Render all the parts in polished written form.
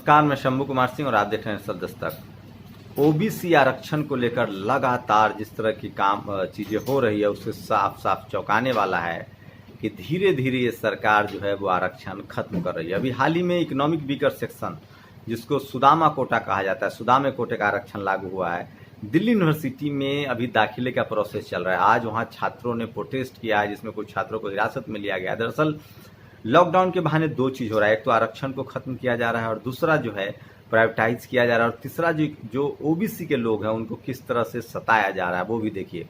नमस्कार, मैं शंभू कुमार सिंह और आप देख रहे हैं सल दस्तक। ओबीसी आरक्षण को लेकर लगातार जिस तरह की चीजें हो रही है उससे साफ साफ चौंकाने वाला है कि धीरे धीरे ये सरकार जो है वो आरक्षण खत्म कर रही है। अभी हाल ही में इकोनॉमिक वीकर सेक्शन, जिसको सुदामा कोटा कहा जाता है, सुदामा कोटे का आरक्षण लागू हुआ है। दिल्ली यूनिवर्सिटी में अभी दाखिले का प्रोसेस चल रहा है। आज वहाँ छात्रों ने प्रोटेस्ट किया है, जिसमें कुछ छात्रों को हिरासत में लिया गया। दरअसल लॉकडाउन के बहाने दो चीज हो रहा है, एक तो आरक्षण को खत्म किया जा रहा है और दूसरा जो है प्राइवेटाइज किया जा रहा है, और तीसरा जो ओबीसी के लोग हैं उनको किस तरह से सताया जा रहा है वो भी देखिए।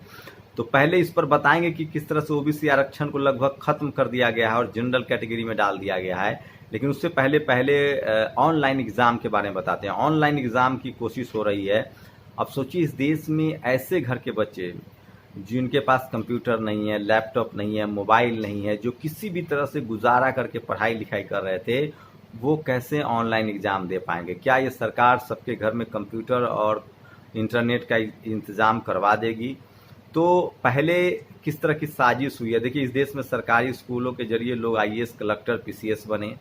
तो पहले इस पर बताएंगे कि किस तरह से ओबीसी आरक्षण को लगभग खत्म कर दिया गया है और जनरल कैटेगरी में डाल दिया गया है। लेकिन उससे पहले ऑनलाइन एग्जाम के बारे में बताते हैं। ऑनलाइन एग्जाम की कोशिश हो रही है। अब सोचिए, इस देश में ऐसे घर के बच्चे जिनके पास कंप्यूटर नहीं है, लैपटॉप नहीं है, मोबाइल नहीं है, जो किसी भी तरह से गुजारा करके पढ़ाई लिखाई कर रहे थे, वो कैसे ऑनलाइन एग्जाम दे पाएंगे? क्या ये सरकार सबके घर में कंप्यूटर और इंटरनेट का इंतजाम करवा देगी? तो पहले किस तरह की साजिश हुई है? देखिए, इस देश में सरकारी स्कूलों के जरिए लोग आईएएस, कलेक्टर, पीसीएस बने,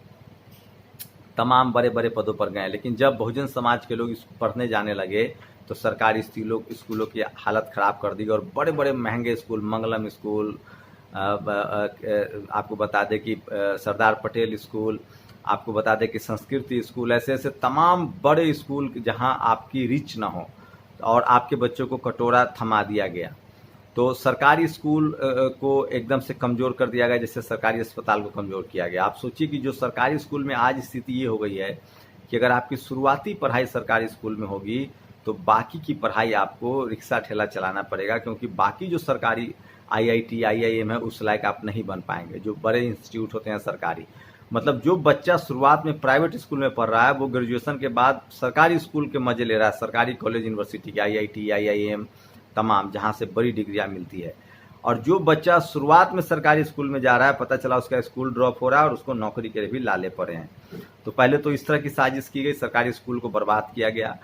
तमाम बड़े बड़े पदों पर गए। लेकिन जब बहुजन समाज के लोग पढ़ने जाने लगे तो सरकारी स्कूलों की हालत खराब कर दी और बड़े बड़े महंगे स्कूल, मंगलम स्कूल, आपको बता दें कि सरदार पटेल स्कूल, आपको बता दें कि संस्कृति स्कूल, ऐसे ऐसे तमाम बड़े स्कूल जहां आपकी रिच ना हो और आपके बच्चों को कटोरा थमा दिया गया। तो सरकारी स्कूल को एकदम से कमज़ोर कर दिया गया, जैसे सरकारी अस्पताल को कमज़ोर किया गया। आप सोचिए कि जो सरकारी स्कूल में आज स्थिति ये हो गई है कि अगर आपकी शुरुआती पढ़ाई सरकारी स्कूल में होगी तो बाकी की पढ़ाई आपको रिक्शा ठेला चलाना पड़ेगा, क्योंकि बाकी जो सरकारी आईआईटी, आईआईएम है उस लायक आप नहीं बन पाएंगे। जो बड़े इंस्टीट्यूट होते हैं सरकारी, मतलब जो बच्चा शुरुआत में प्राइवेट स्कूल में पढ़ रहा है वो ग्रेजुएशन के बाद सरकारी स्कूल के मजे ले रहा है, सरकारी कॉलेज यूनिवर्सिटी के, आईआईटी, आईआईएम, तमाम जहाँ से बड़ी डिग्रियाँ मिलती है। और जो बच्चा शुरुआत में सरकारी स्कूल में जा रहा है, पता चला उसका स्कूल ड्रॉप हो रहा है और उसको नौकरी के भी लाले पड़े हैं। तो पहले तो इस तरह की साजिश की गई, सरकारी स्कूल को बर्बाद किया गया।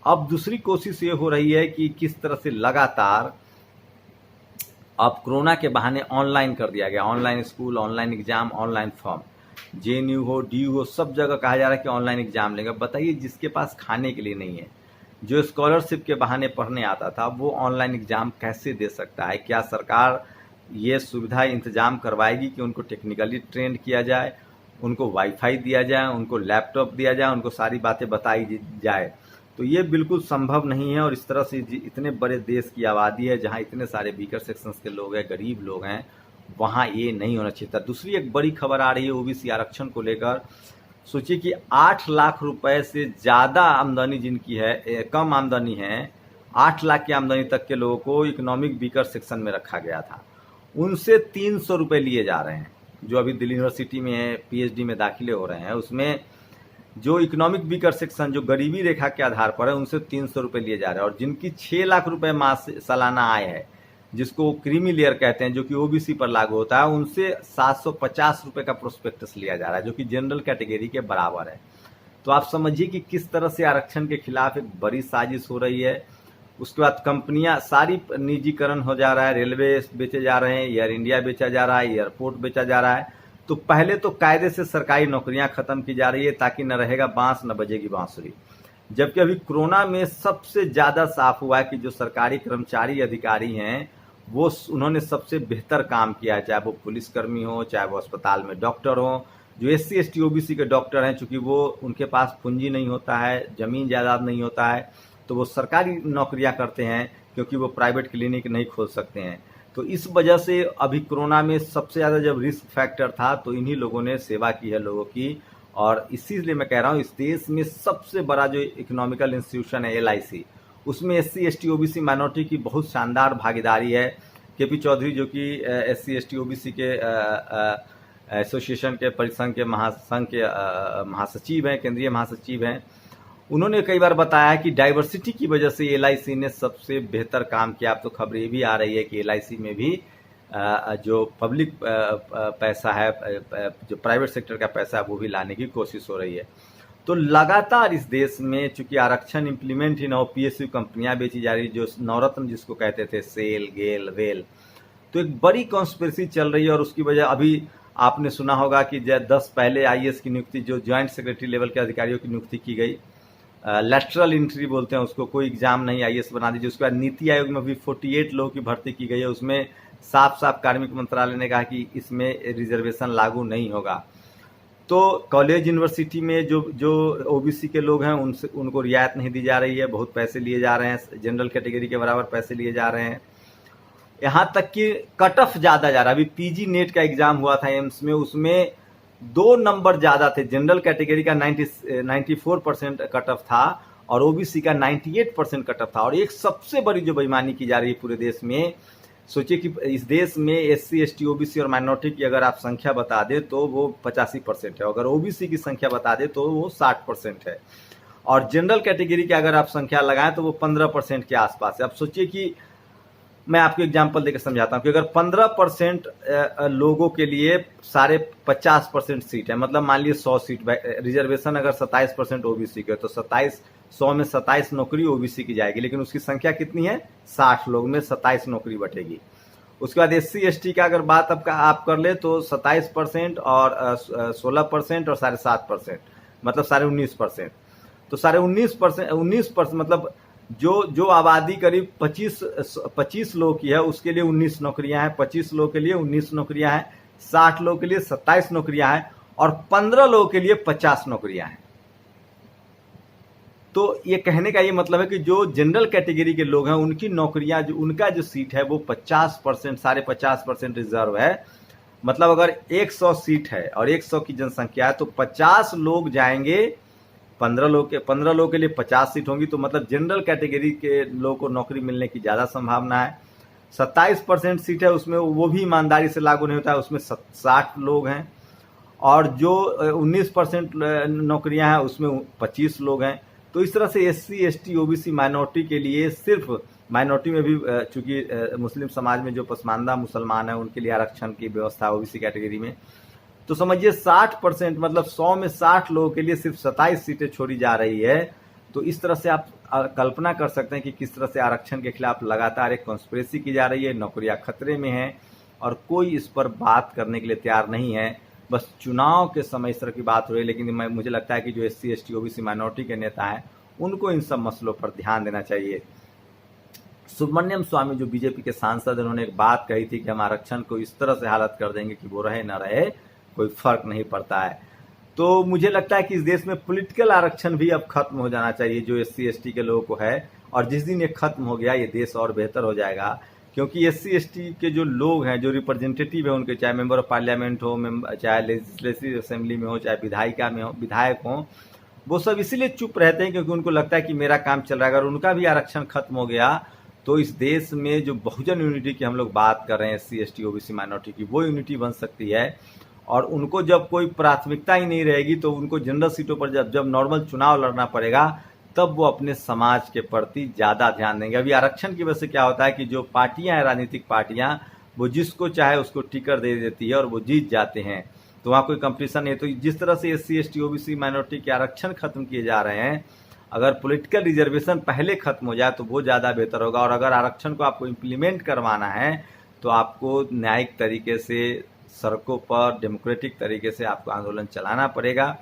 अब दूसरी कोशिश ये हो रही है कि किस तरह से लगातार अब कोरोना के बहाने ऑनलाइन कर दिया गया। Online school, online exam, online form, JNU हो, डीयू हो, सब जगह कहा जा रहा है कि ऑनलाइन एग्जाम लेंगे। बताइए, जिसके पास खाने के लिए नहीं है, जो स्कॉलरशिप के बहाने पढ़ने आता था, वो ऑनलाइन एग्जाम कैसे दे सकता है? क्या सरकार ये सुविधा इंतजाम करवाएगी कि उनको टेक्निकली ट्रेंड किया जाए, उनको वाईफाई दिया जाए, उनको लैपटॉप दिया जाए, उनको सारी बातें बताई जाए? तो ये बिल्कुल संभव नहीं है। और इस तरह से इतने बड़े देश की आबादी है जहां इतने सारे वीकर सेक्शंस के लोग हैं, गरीब लोग हैं, वहां ये नहीं होना चाहिए था। दूसरी एक बड़ी खबर आ रही है ओबीसी आरक्षण को लेकर। सोचिए कि 8 लाख रुपए से ज़्यादा आमदनी जिनकी है, कम आमदनी है, 8 लाख की आमदनी तक के लोगों को इकोनॉमिक वीकर सेक्शन में रखा गया था। उनसे 300 रुपये लिए जा रहे हैं। जो अभी दिल्ली यूनिवर्सिटी में पीएचडी में दाखिले हो रहे हैं, उसमें जो इकोनॉमिक वीकर सेक्शन, जो गरीबी रेखा के आधार पर है, उनसे 300 रुपये लिए जा रहे हैं। और जिनकी 6 लाख रुपए सालाना आय है, जिसको क्रीमी लेयर कहते हैं, जो कि ओबीसी पर लागू होता है, उनसे 750 रुपये का प्रोस्पेक्टस लिया जा रहा है, जो कि जनरल कैटेगरी के बराबर है। तो आप समझिए कि किस तरह से आरक्षण के खिलाफ एक बड़ी साजिश हो रही है। उसके बाद कंपनियां सारी निजीकरण हो जा रहा है, रेलवे बेचे जा रहे हैं, एयर इंडिया बेचा जा रहा है, एयरपोर्ट बेचा जा रहा है। तो पहले तो कायदे से सरकारी नौकरियां खत्म की जा रही है ताकि न रहेगा बांस न बजेगी बांसुरी। जबकि अभी कोरोना में सबसे ज्यादा साफ हुआ है कि जो सरकारी कर्मचारी अधिकारी हैं वो उन्होंने सबसे बेहतर काम किया है, चाहे वो पुलिसकर्मी हो, चाहे वो अस्पताल में डॉक्टर हो। जो एससी एसटी ओबीसी के डॉक्टर हैं, चूंकि वो उनके पास पूंजी नहीं होता है, जमीन जायदाद नहीं होता है, तो वो सरकारी नौकरियां करते हैं, क्योंकि वो प्राइवेट क्लिनिक नहीं खोल सकते हैं। तो इस वजह से अभी कोरोना में सबसे ज़्यादा जब रिस्क फैक्टर था तो इन्हीं लोगों ने सेवा की है लोगों की। और इसीलिए मैं कह रहा हूँ, इस देश में सबसे बड़ा जो इकोनॉमिकल इंस्टीट्यूशन है एलआईसी, उसमें एससी एसटी ओबीसी माइनॉरिटी की बहुत शानदार भागीदारी है। केपी चौधरी, जो कि एससी एसटी ओबीसी के एसोसिएशन के परिसंघ के महासंघ के महासचिव हैं, केंद्रीय महासचिव हैं, उन्होंने कई बार बताया कि डाइवर्सिटी की वजह से एलआईसी ने सबसे बेहतर काम किया। अब तो खबर ये भी आ रही है कि एलआईसी में भी जो पब्लिक पैसा है, जो प्राइवेट सेक्टर का पैसा है, वो भी लाने की कोशिश हो रही है। तो लगातार इस देश में चूंकि आरक्षण इम्प्लीमेंट ही ना हो, पीएसयू कंपनियां बेची जा रही, जो नवरत्न जिसको कहते थे, सेल, गेल, वेल, तो एक बड़ी कॉन्स्पिरेसी चल रही है। और उसकी वजह अभी आपने सुना होगा कि 10 पहले आईएएस की नियुक्ति, जो ज्वाइंट सेक्रेटरी लेवल के अधिकारियों की नियुक्ति की गई, लेटरल एंट्री बोलते हैं उसको, कोई एग्जाम नहीं, आईएएस बना दीजिए। उसके बाद नीति आयोग में भी 48 लोगों की भर्ती की गई है। उसमें साफ साफ कार्मिक मंत्रालय ने कहा कि इसमें रिजर्वेशन लागू नहीं होगा। तो कॉलेज यूनिवर्सिटी में जो ओबीसी के लोग हैं उनको रियायत नहीं दी जा रही है, बहुत पैसे लिए जा रहे हैं, जनरल कैटेगरी के बराबर पैसे लिए जा रहे हैं। यहाँ तक कि कट ऑफ ज़्यादा जा रहा है। अभी पीजी नेट का एग्जाम हुआ था एम्स में, उसमें 2 नंबर ज़्यादा थे। जनरल कैटेगरी का 94% कट ऑफ था और ओबीसी का 98% कट ऑफ था। और एक सबसे बड़ी जो बेईमानी की जा रही है पूरे देश में, सोचिए कि इस देश में एससी, एसटी, ओबीसी और माइनॉरिटी की अगर आप संख्या बता दें तो वो 85% है, अगर ओबीसी की संख्या बता दें तो वो 60% है, और जनरल कैटेगरी की अगर आप संख्या लगाएं तो वो 15% के आसपास है। अब सोचिए कि मैं आपको एग्जाम्पल देकर समझाता हूँ कि अगर 15% लोगों के लिए सारे 50% सीट है, मतलब मान लीजिए 100 सीट, रिजर्वेशन अगर 27% ओबीसी के, तो 100 में 27 नौकरी ओबीसी की जाएगी, लेकिन उसकी संख्या कितनी है? 60 लोग में 27 नौकरी बटेगी। उसके बाद एससी एसटी का अगर बात आप कर ले तो 27% और 16% और 7.5%, मतलब 19.5%। तो 19% मतलब जो आबादी करीब 25 लोग की है उसके लिए 19 नौकरियां हैं, 25 लोग के लिए 19 नौकरियां हैं, 60 लोग के लिए 27 नौकरियां हैं और 15 लोगों के लिए 50 नौकरियां हैं। तो ये कहने का ये मतलब है कि जो जनरल कैटेगरी के लोग हैं उनकी नौकरियां, जो उनका जो सीट है वो 50%, 50.5% रिजर्व है। मतलब अगर 100 सीट है और 100 की जनसंख्या है तो 50 लोग जाएंगे, 15 लोग के लिए 50 सीट होंगी, तो मतलब जनरल कैटेगरी के लोगों को नौकरी मिलने की ज़्यादा संभावना है। 27% सीट है, उसमें वो भी ईमानदारी से लागू नहीं होता है, उसमें 60 लोग हैं, और जो 19% नौकरियां हैं उसमें 25 लोग हैं। तो इस तरह से एससी, एसटी, ओबीसी, माइनॉरिटी के लिए, सिर्फ माइनॉरिटी में भी चूंकि मुस्लिम समाज में जो पसमानदा मुसलमान है उनके लिए आरक्षण की व्यवस्था ओबीसी कैटेगरी में, तो समझिए 60%, मतलब 100 में 60 लोगों के लिए सिर्फ 27 सीटें छोड़ी जा रही है। तो इस तरह से आप कल्पना कर सकते हैं कि किस तरह से आरक्षण के खिलाफ लगातार एक कॉन्स्पिरेसी की जा रही है, नौकरियां खतरे में हैं और कोई इस पर बात करने के लिए तैयार नहीं है। बस चुनाव के समय इस तरह की बात हो रही है, लेकिन मुझे लगता है कि जो एससी, एसटी, ओबीसी, माइनॉरिटी के नेता हैं उनको इन सब मसलों पर ध्यान देना चाहिए। सुब्रमण्यम स्वामी जो बीजेपी के सांसद, उन्होंने एक बात कही थी कि हम आरक्षण को इस तरह से हालत कर देंगे कि वो रहे ना रहे कोई फर्क नहीं पड़ता है। तो मुझे लगता है कि इस देश में पॉलिटिकल आरक्षण भी अब खत्म हो जाना चाहिए जो एससी, एसटी के लोगों को है, और जिस दिन ये खत्म हो गया ये देश और बेहतर हो जाएगा। क्योंकि एससी, एसटी के जो लोग हैं, जो रिप्रेजेंटेटिव है उनके, चाहे मेंबर ऑफ पार्लियामेंट हो, चाहे लेजिस्लेटिव असेंबली में हो, चाहे विधायिका में हो, विधायक हो, वो सब इसीलिए चुप रहते हैं क्योंकि उनको लगता है कि मेरा काम चल रहा है। अगर उनका भी आरक्षण खत्म हो गया तो इस देश में जो बहुजन यूनिटी की हम लोग बात कर रहे हैं, एससी, एसटी, ओबीसी, माइनॉरिटी की, वो यूनिटी बन सकती है। और उनको जब कोई प्राथमिकता ही नहीं रहेगी तो उनको जनरल सीटों पर जब नॉर्मल चुनाव लड़ना पड़ेगा तब वो अपने समाज के प्रति ज़्यादा ध्यान देंगे। अभी आरक्षण की वजह से क्या होता है कि जो पार्टियां हैं, राजनीतिक पार्टियां, वो जिसको चाहे उसको टिकट दे देती है और वो जीत जाते हैं, तो वहाँ कोई कंपटीशन नहीं। तो जिस तरह से एससी, एसटी, ओबीसी, माइनॉरिटी के आरक्षण खत्म किए जा रहे हैं, अगर पॉलिटिकल रिजर्वेशन पहले खत्म हो जाए तो वो ज़्यादा बेहतर होगा। और अगर आरक्षण को आपको इम्प्लीमेंट करवाना है तो आपको न्यायिक तरीके से, सड़कों पर डेमोक्रेटिक तरीके से आपको आंदोलन चलाना पड़ेगा।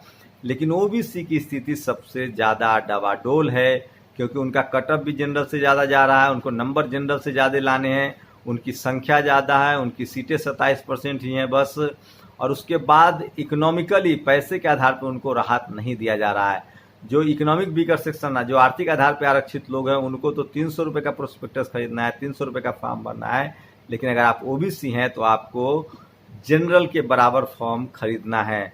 लेकिन ओबीसी की स्थिति सबसे ज़्यादा डवाडोल है क्योंकि उनका कटअप भी जनरल से ज़्यादा जा रहा है, उनको नंबर जनरल से ज़्यादा लाने हैं, उनकी संख्या ज़्यादा है, उनकी सीटें 27% ही हैं बस, और उसके बाद इकोनॉमिकली पैसे के आधार पर उनको राहत नहीं दिया जा रहा है। जो इकोनॉमिक वीकर सेक्शन है, जो आर्थिक आधार पर आरक्षित लोग हैं, उनको तो 300 रुपये का प्रोस्पेक्टस खरीदना है, 300 रुपये का फॉर्म भरना है, लेकिन अगर आप ओबीसी हैं तो आपको जनरल के बराबर फॉर्म खरीदना है।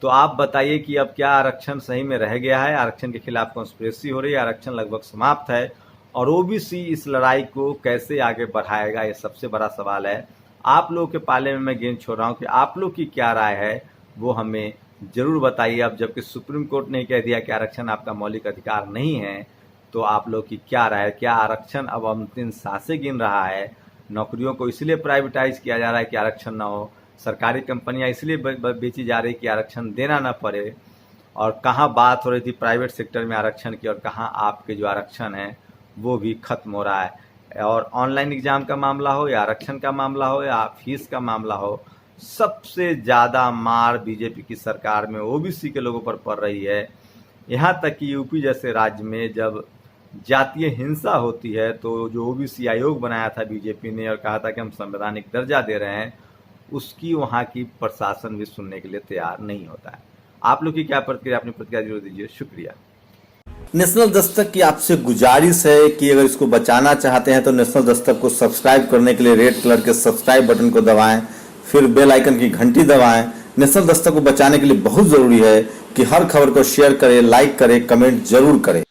तो आप बताइए कि अब क्या आरक्षण सही में रह गया है? आरक्षण के खिलाफ कॉन्स्पिरेसी हो रही है, आरक्षण लगभग समाप्त है, और ओबीसी इस लड़ाई को कैसे आगे बढ़ाएगा, ये सबसे बड़ा सवाल है। आप लोगों के पाले में मैं गेंद छोड़ रहा हूँ कि आप लोग की क्या राय है वो हमें जरूर बताइए। अब जबकि सुप्रीम कोर्ट ने कह दिया कि आरक्षण आपका मौलिक अधिकार नहीं है, तो आप लोग की क्या राय है? क्या आरक्षण अब अंतिम सांसें गिन रहा है? नौकरियों को इसलिए प्राइवेटाइज किया जा रहा है कि आरक्षण ना हो, सरकारी कंपनियां इसलिए बेची जा रही कि आरक्षण देना ना पड़े, और कहाँ बात हो रही थी प्राइवेट सेक्टर में आरक्षण की और कहाँ आपके जो आरक्षण है वो भी खत्म हो रहा है। और ऑनलाइन एग्जाम का मामला हो या आरक्षण का मामला हो या फीस का मामला हो, सबसे ज़्यादा मार बीजेपी की सरकार में ओबीसी के लोगों पर पड़ रही है। यहाँ तक कि यूपी जैसे राज्य में जब जातीय हिंसा होती है तो जो ओबीसी आयोग बनाया था बीजेपी ने और कहा था कि हम संवैधानिक दर्जा दे रहे हैं, उसकी वहाँ की प्रशासन भी सुनने के लिए तैयार नहीं होता है। आप लोग की क्या प्रतिक्रिया, अपनी प्रतिक्रिया जरूर दीजिए। शुक्रिया। नेशनल दस्तक की आपसे गुजारिश है कि अगर इसको बचाना चाहते हैं तो नेशनल दस्तक को सब्सक्राइब करने के लिए रेड कलर के सब्सक्राइब बटन को दबाएं, फिर बेल आइकन की घंटी दबाएं। नेशनल दस्तक को बचाने के लिए बहुत जरूरी है कि हर खबर को शेयर करें, लाइक करें, कमेंट जरूर करें।